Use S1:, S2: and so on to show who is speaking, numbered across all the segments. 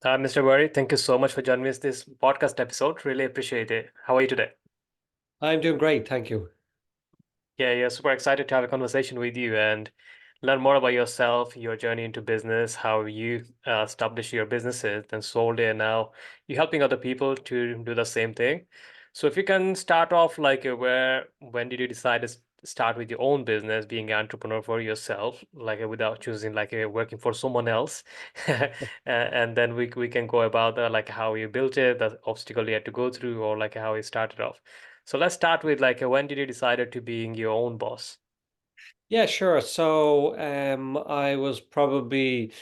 S1: Mr. Worry, thank you so much for joining me in this podcast episode. Really appreciate it. How are you today?
S2: I'm doing great, thank you.
S1: Yeah, super excited to have a conversation with you and learn more about yourself, your journey into business, how you established your businesses, then sold it, and now you're helping other people to do the same thing. So if you can start off when did you decide to start with your own business, being an entrepreneur for yourself, without choosing working for someone else, and then we can go about how you built it, the obstacle you had to go through, or how you started off. So let's start with when did you decide to being your own boss?
S2: Yeah, sure. So I was probably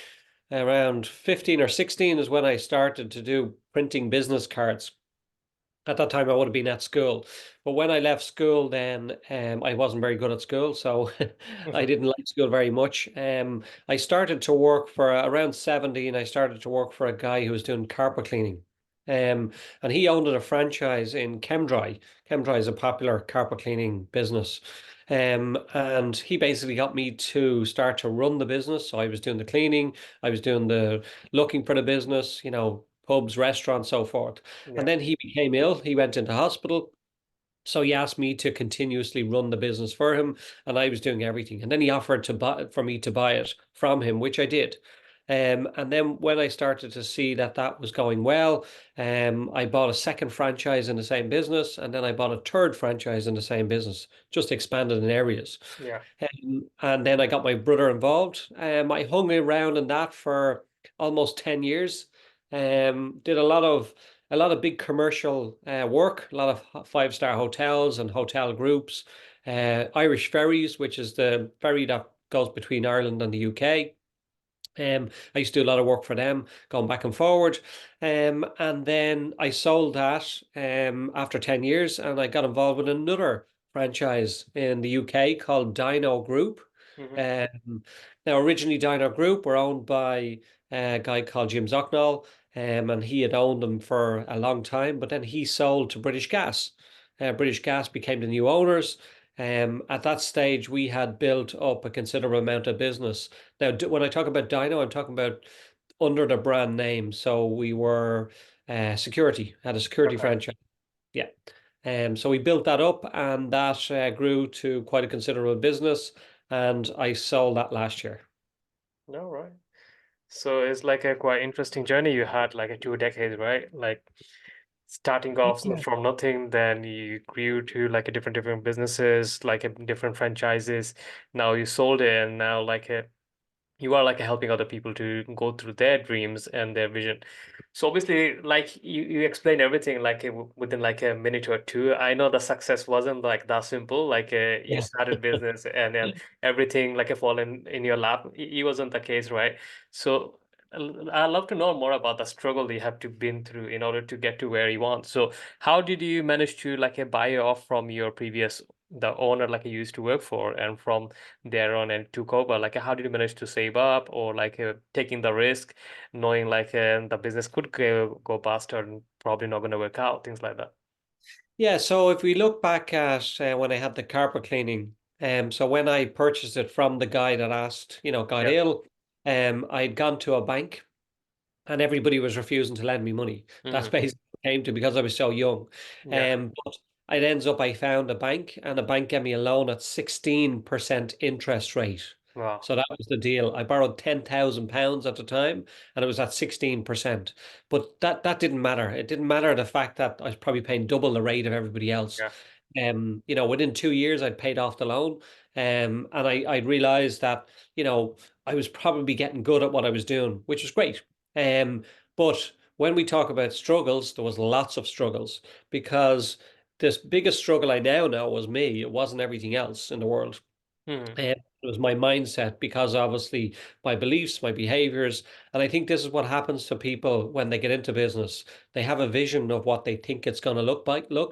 S2: around 15 or 16 is when I started to do printing business cards. At that time, I would have been at school. But when I left school, then I wasn't very good at school. So I
S1: Mhm.
S2: didn't like school very much. I started to work for around 17. I started to work for a guy who was doing carpet cleaning. And he owned a franchise in Chemdry. Chemdry is a popular carpet cleaning business. And he basically got me to start to run the business. So I was doing the cleaning, I was doing the looking for the business, pubs, restaurants, so forth. And
S1: Yeah,
S2: then he became ill. He went into hospital. So he asked me to continuously run the business for him, and I was doing everything. And then he offered to buy for me to buy it from him, which I did. And then when I started to see that that was going well, I bought a second franchise in the same business, and then I bought a third franchise in the same business, just expanded in areas.
S1: yeah,
S2: And then I got my brother involved. I hung around in that for almost 10 years. Did a lot of big commercial work, a lot of five-star hotels and hotel groups, Irish Ferries, which is the ferry that goes between Ireland and the UK. I used to do a lot of work for them, going back and forward. And then I sold that after 10 years, and I got involved with another franchise in the UK called Dino Group.
S1: hmm
S2: Um, Now, originally, Dino Group were owned by a guy called Jim Zocknall, and he had owned them for a long time, but then he sold to British Gas. British Gas became the new owners. At that stage, we had built up a considerable amount of business. Now, when I talk about Dino, I'm talking about under the brand name. So we were security, had a security
S1: Okay.
S2: franchise. Yeah. So we built that up, and that grew to quite a considerable business. And I sold that last year.
S1: All right. So it's like a quite interesting journey you had, like a 2 decades, right? Like starting off
S2: Yeah.
S1: from nothing, then you grew to like a different businesses, different franchises. Now you sold it, and now you are helping other people to go through their dreams and their vision. So obviously, you explained everything within like a minute or two. I know the success wasn't like that simple. You
S2: Yeah.
S1: started business and then everything like a fall in your lap. It wasn't the case, right? So I'd love to know more about the struggle you have to been through in order to get to where you want. So how did you manage to buy off from your previous the owner you used to work for, and from there on and took over? How did you manage to save up, or taking the risk, knowing the business could go bust or probably not going to work out, things like that?
S2: Yeah, so if we look back at when I had the carpet cleaning, so when I purchased it from the guy that asked, got
S1: Yeah.
S2: ill, I'd gone to a bank and everybody was refusing to lend me money. That's
S1: hmm
S2: basically what it came to because I was so young.
S1: Yeah.
S2: But it ends up I found a bank, and the bank gave me a loan at 16% interest rate.
S1: Wow.
S2: So that was the deal. I borrowed £10,000 at the time, and it was at 16%. But that didn't matter. It didn't matter the fact that I was probably paying double the rate of everybody else.
S1: Yeah.
S2: Within 2 years I'd paid off the loan. And I realized that, I was probably getting good at what I was doing, which was great. Um, but when we talk about struggles, there was lots of struggles because this biggest struggle I now know was me. It wasn't everything else in the world.
S1: hmm
S2: It was my mindset because obviously my beliefs, my behaviors, and I think this is what happens to people when they get into business. They have a vision of what they think it's going to look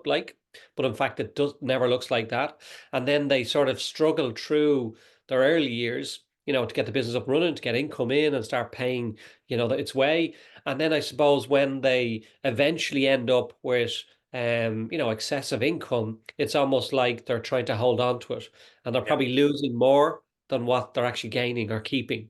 S2: like, but in fact it does never looks like that. And then they sort of struggle through their early years, to get the business up running, to get income in and start paying, its way. And then I suppose when they eventually end up with excessive income, it's almost like they're trying to hold on to it, and they're
S1: Yeah.
S2: probably losing more than what they're actually gaining or keeping.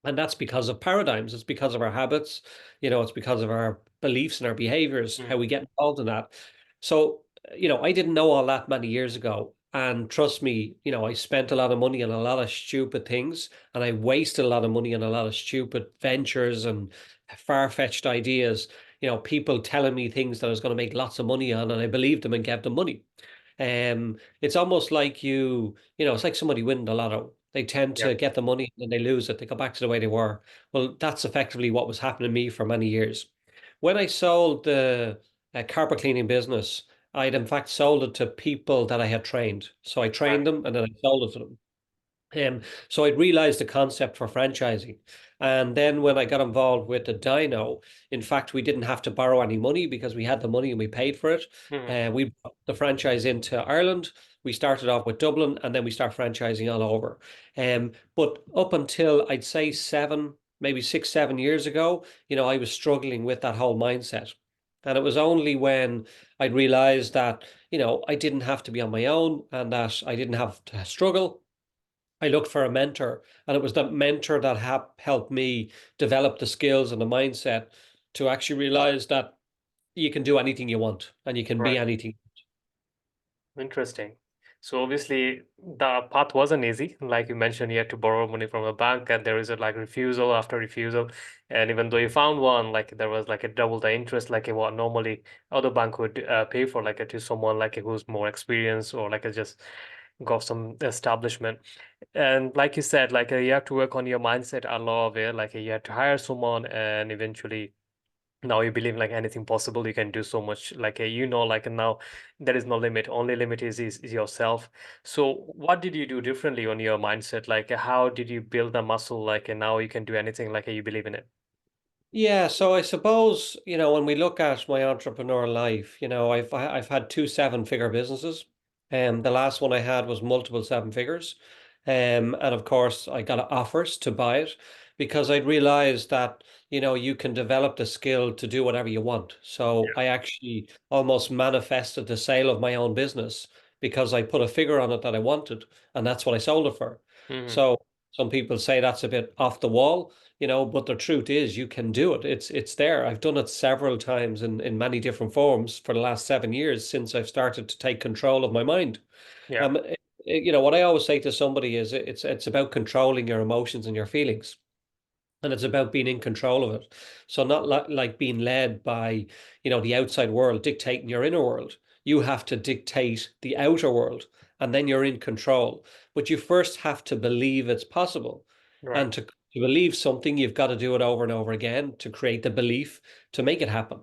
S2: And that's because of paradigms. It's because of our habits. It's because of our beliefs and our behaviors, how
S1: Mm.
S2: we get involved in that. So, I didn't know all that many years ago. And trust me, I spent a lot of money on a lot of stupid things, and I wasted a lot of money on a lot of stupid ventures and far-fetched ideas. People telling me things that I was going to make lots of money on, and I believed them and gave them money. It's almost like it's like somebody winning the lotto. They tend
S1: Yeah.
S2: to get the money and then they lose it. They go back to the way they were. Well, that's effectively what was happening to me for many years. When I sold the carpet cleaning business, I'd in fact sold it to people that I had trained. So I
S1: Right.
S2: trained them and then I sold it to them. So I realized the concept for franchising. And then when I got involved with the Dino, in fact, we didn't have to borrow any money because we had the money and we paid for it.
S1: Mhm.
S2: We brought the franchise into Ireland. We started off with Dublin and then we start franchising all over. But up until I'd say maybe 6, 7 years ago, I was struggling with that whole mindset. And it was only when I realized that, I didn't have to be on my own and that I didn't have to struggle. I looked for a mentor, and it was that mentor that helped me develop the skills and the mindset to actually realize that you can do anything you want and you can be
S1: Right.
S2: anything.
S1: Interesting. So obviously the path wasn't easy. Like you mentioned, you had to borrow money from a bank, and there is a like refusal after refusal. And even though you found one, like there was like a double the interest, like what normally other bank would pay for, like to someone like who's more experienced or like just got some establishment. And like you said, like you have to work on your mindset a lot of it. Like you have to hire someone, and eventually now you believe like anything possible you can do so much like like now there is no limit, only limit is yourself. So what did you do differently on your mindset, like how did you build the muscle, like and now you can do anything, like you believe in it?
S2: Yeah, so I suppose, when we look at my entrepreneur life, I've had two seven-figure businesses. The last one I had was multiple seven figures. And of course I got offers to buy it because I'd realized that, you can develop the skill to do whatever you want. So I actually almost manifested the sale of my own business because I put a figure on it that I wanted, and that's what I sold it for.
S1: Hmm.
S2: So some people say that's a bit off the wall, but the truth is you can do it. It's there. I've done it several times in many different forms for the last 7 years since I've started to take control of my mind.
S1: Yeah.
S2: What I always say to somebody is it's about controlling your emotions and your feelings. And it's about being in control of it. So not like being led by, the outside world dictating your inner world. You have to dictate the outer world, and then you're in control. But you first have to believe it's possible.
S1: Right.
S2: And to believe something, you've got to do it over and over again to create the belief to make it happen.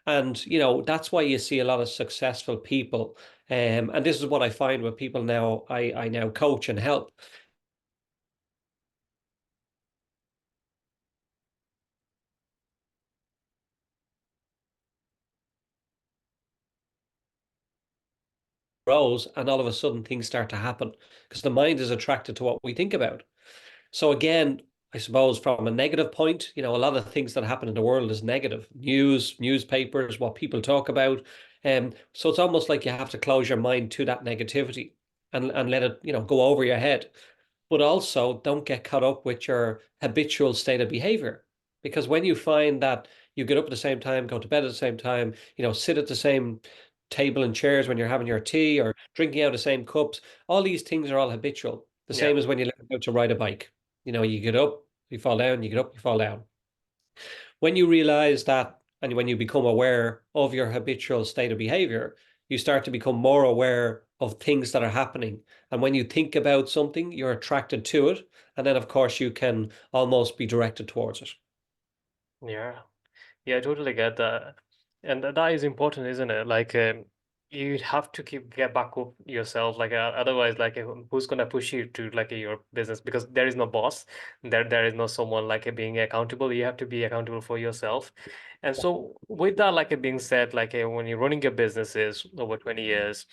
S2: And, that's why you see a lot of successful people. And this is what I find with people now, I now coach and help grows, and all of a sudden things start to happen because the mind is attracted to what we think about. So again, I suppose from a negative point, a lot of things that happen in the world is negative. News, newspapers, what people talk about. So it's almost like you have to close your mind to that negativity and let it, go over your head. But also don't get caught up with your habitual state of behavior. Because when you find that you get up at the same time, go to bed at the same time, sit at the same table and chairs when you're having your tea or drinking out of the same cups, all these things are all habitual. The
S1: Yeah.
S2: same as when you learn how to ride a bike. You get up, you fall down, you get up, you fall down. When you realize that and when you become aware of your habitual state of behavior, you start to become more aware of things that are happening. And when you think about something, you're attracted to it. And then, of course, you can almost be directed towards it.
S1: Yeah. Yeah, I totally get that. And that is important, isn't it? Like, you have to get back up yourself. Like, otherwise, like, who's gonna push you to like your business? Because there is no boss. There is no someone like being accountable. You have to be accountable for yourself. And so, with that, like, being said, like, when you're running your businesses over 20 years,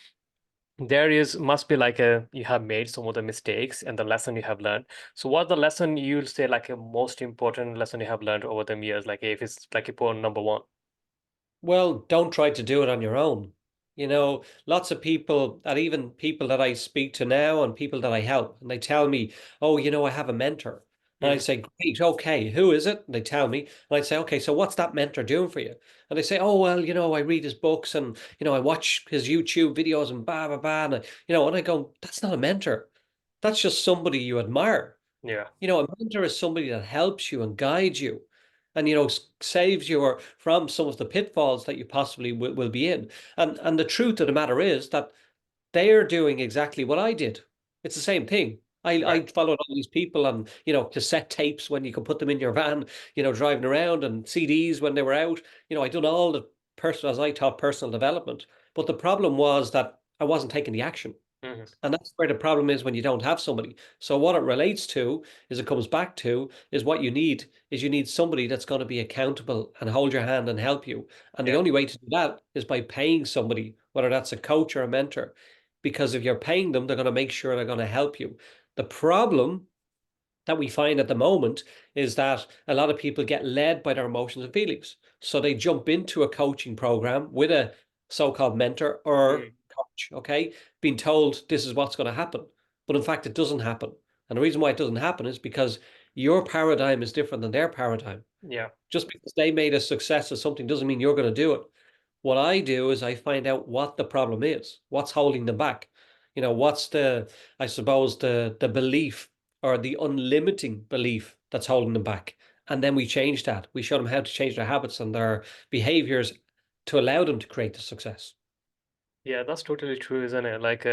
S1: there is must be like a you have made some of the mistakes and the lesson you have learned. So what's the lesson you'll say like a most important lesson you have learned over the years? Like if it's like a point number one.
S2: Well, don't try to do it on your own. Lots of people, that even people that I speak to now and people that I help, and they tell me, oh, I have a mentor. And I
S1: Hmm.
S2: say, great, okay, who is it? And they tell me. And I say, okay, so what's that mentor doing for you? And they say, oh, well, I read his books and, I watch his YouTube videos and blah, blah, blah. And, and I go, that's not a mentor. That's just somebody you admire.
S1: Yeah.
S2: A mentor is somebody that helps you and guides you and, saves you from some of the pitfalls that you possibly will be in. And the truth of the matter is that they're doing exactly what I did. It's the same thing.
S1: Right.
S2: I followed all these people on, cassette tapes when you could put them in your van, driving around and CDs when they were out. I done all the as I taught personal development. But the problem was that I wasn't taking the action.
S1: Hmm.
S2: And that's where the problem is when you don't have somebody. So what it relates to is it comes back to is what you need somebody that's going to be accountable and hold your hand and help you. And the
S1: Yeah.
S2: only way to do that is by paying somebody, whether that's a coach or a mentor. Because if you're paying them, they're going to make sure they're going to help you. The problem that we find at the moment is that a lot of people get led by their emotions and feelings. So they jump into a coaching program with a so-called mentor or
S1: Mm.
S2: coach, okay, being told this is what's going to happen. But in fact, it doesn't happen. And the reason why it doesn't happen is because your paradigm is different than their paradigm.
S1: Yeah.
S2: Just because they made a success of something doesn't mean you're going to do it. What I do is I find out what the problem is, what's holding them back. What's I suppose, the belief or the unlimiting belief that's holding them back. And then we change that. We show them how to change their habits and their behaviors to allow them to create the success.
S1: Yeah, that's totally true, isn't it? Like,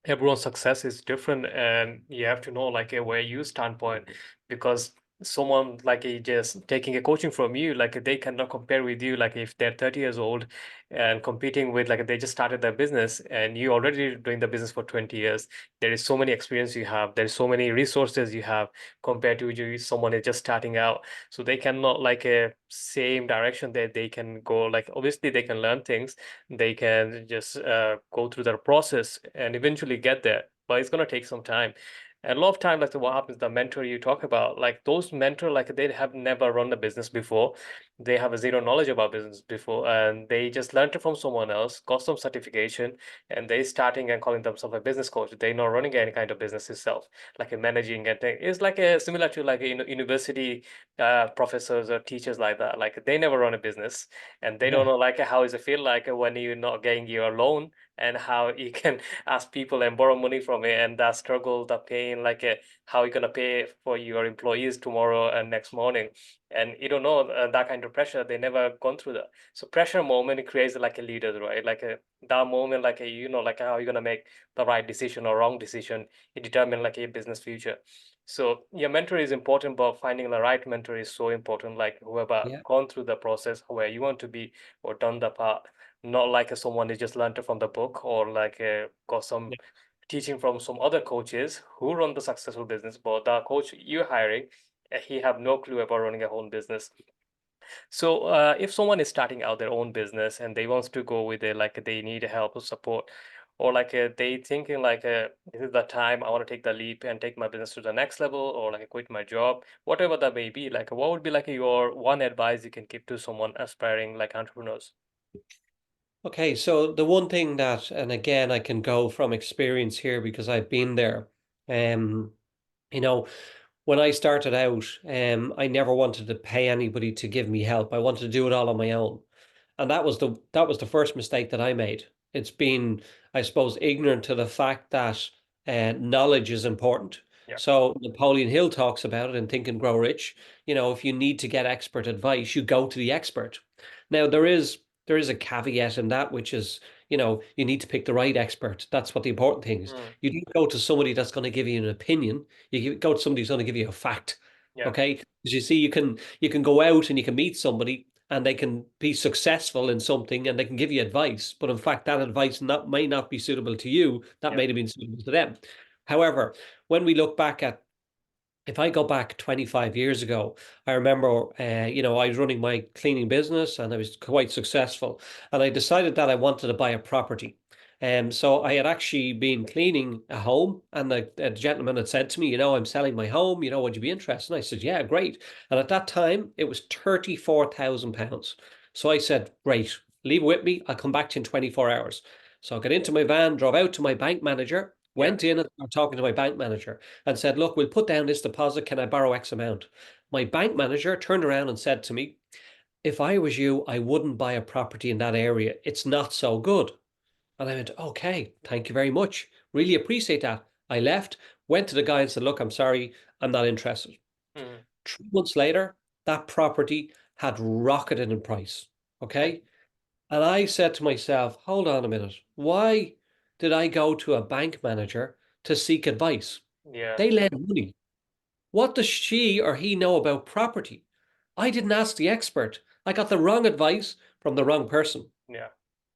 S1: everyone's success is different, and you have to know like where you standpoint, because someone like just taking a coaching from you, like they cannot compare with you, like if they're 30 years old and competing with, like they just started their business and you already doing the business for 20 years. There is so many experience you have, there's so many resources you have compared to you, someone is just starting out. So they cannot like a same direction that they can go. Like obviously they can learn things, they can just go through their process and eventually get there, but it's going to take some time. And a lot of time, like what happens, the mentor you talk about, like those mentor, like they have never run a business before, they have a zero knowledge about business before, and they just learned it from someone else, got some certification, and they starting and calling themselves a business coach. They're not running any kind of business itself, like a managing and thing. It's like a similar to like a university professors or teachers like that. Like they never run a business, and they don't
S2: Yeah.
S1: know like how does it feel like when you're not getting your loan, and how you can ask people and borrow money from it, and that struggle, the pain, like how you're gonna pay for your employees tomorrow and next morning, and you don't know that kind of pressure. They never gone through that. So pressure moment it creates like a leader, right? Like that moment, like like how you're gonna make the right decision or wrong decision, it determine like a business future. So your mentor is important, but finding the right mentor is so important. Like whoever
S2: Yeah.
S1: gone through the process where you want to be or done the part, not like someone who just learned it from the book or like got some
S2: Yeah.
S1: teaching from some other coaches who run the successful business. But the coach you're hiring, he have no clue about running a whole business. So if someone is starting out their own business and they wants to go with it, like they need help or support, or like they thinking like this is the time I want to take the leap and take my business to the next level, or like quit my job, whatever that may be. Like what would be like your one advice you can give to someone aspiring like entrepreneurs?
S2: Okay, so the one thing that, and again, I can go from experience here because I've been there. Um, you know, when I started out, I never wanted to pay anybody to give me help. I wanted to do it all on my own. And that was the first mistake that I made. It's been, I suppose, ignorant to the fact that knowledge is important.
S1: Yeah.
S2: So Napoleon Hill talks about it in Think and Grow Rich. If you need to get expert advice, you go to the expert. Now there is a caveat in that, which is, you need to pick the right expert. That's what the important thing is.
S1: Mm,
S2: You don't go to somebody that's going to give you an opinion. Go to somebody who's going to give you a fact.
S1: yeah.
S2: Okay. Because you see, you can go out and you can meet somebody and they can be successful in something and they can give you advice. But in fact, that advice may not be suitable to you. That
S1: Yeah.
S2: may have been suitable to them. However, when we look back at if I go back 25 years ago, I remember, I was running my cleaning business and I was quite successful. And I decided that I wanted to buy a property. So I had actually been cleaning a home, and the gentleman had said to me, I'm selling my home. Would you be interested? And I said, yeah, great. And at that time, it was £34,000. So I said, great, leave it with me. I'll come back to you in 24 hours. So I got into my van, drove out to my bank manager,
S1: Yeah.
S2: Went in and started talking to my bank manager and said, look, we'll put down this deposit. Can I borrow X amount? My bank manager turned around and said to me, if I was you, I wouldn't buy a property in that area. It's not so good. And I went, okay, thank you very much. Really appreciate that. I left, went to the guy and said, look, I'm sorry, I'm not interested.
S1: Mm.
S2: 3 months later, that property had rocketed in price. Okay. And I said to myself, hold on a minute. Why did I go to a bank manager to seek advice?
S1: Yeah.
S2: They lend money. What does she or he know about property? I didn't ask the expert. I got the wrong advice from the wrong person.
S1: Yeah.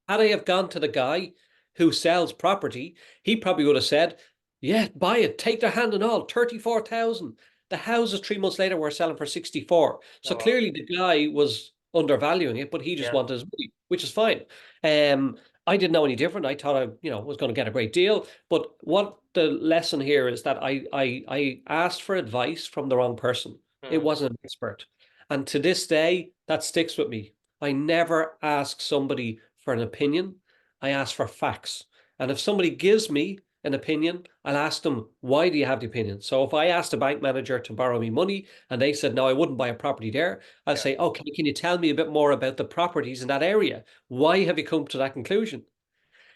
S2: Had I have gone to the guy who sells property, he probably would have said, yeah, buy it, take their hand and all, 34,000. The houses 3 months later were selling for 64. So
S1: Oh, wow.
S2: clearly the guy was undervaluing it, but he just
S1: Yeah.
S2: wanted his money, which is fine. Um, I didn't know any different. I thought I, was going to get a great deal. But what the lesson here is that I asked for advice from the wrong person. It
S1: Mm.
S2: wasn't an expert. And to this day, that sticks with me. I never ask somebody for an opinion. I ask for facts. And if somebody gives me an opinion, I'll ask them, why do you have the opinion? So if I asked a bank manager to borrow me money and they said, no, I wouldn't buy a property there, I'll
S1: Yeah.
S2: say, okay, can you tell me a bit more about the properties in that area? Why have you come to that conclusion?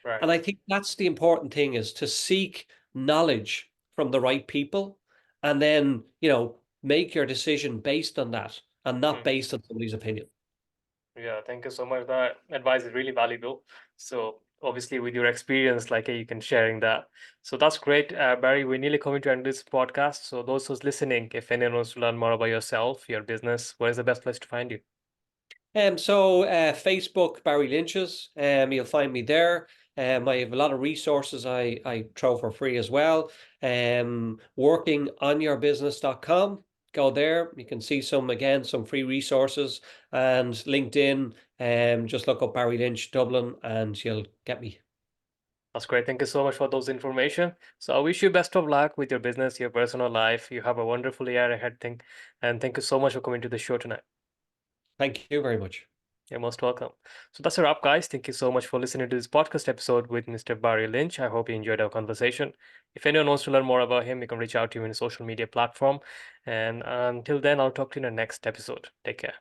S1: Right.
S2: And I think that's the important thing is to seek knowledge from the right people and then, make your decision based on that and not
S1: Mm.
S2: based on somebody's opinion.
S1: Yeah, thank you so much. That advice is really valuable. So obviously, with your experience, like you can sharing that. So that's great, Barry. We're nearly coming to end this podcast. So those who's listening, if anyone wants to learn more about yourself, your business, where is the best place to find you?
S2: Facebook, Barry Lynch's, you'll find me there. I have a lot of resources I throw for free as well. Workingonyourbusiness.com. Go there. You can see some free resources and LinkedIn. Just look up Barry Lynch Dublin and you'll get me.
S1: That's great. Thank you so much for those information. So I wish you best of luck with your business, your personal life. You have a wonderful year ahead. And thank you so much for coming to the show tonight.
S2: Thank you very much.
S1: You're most welcome. So that's a wrap, guys. Thank you so much for listening to this podcast episode with Mr. Barry Lynch. I hope you enjoyed our conversation. If anyone wants to learn more about him, you can reach out to him in a social media platform. And until then, I'll talk to you in the next episode. Take care.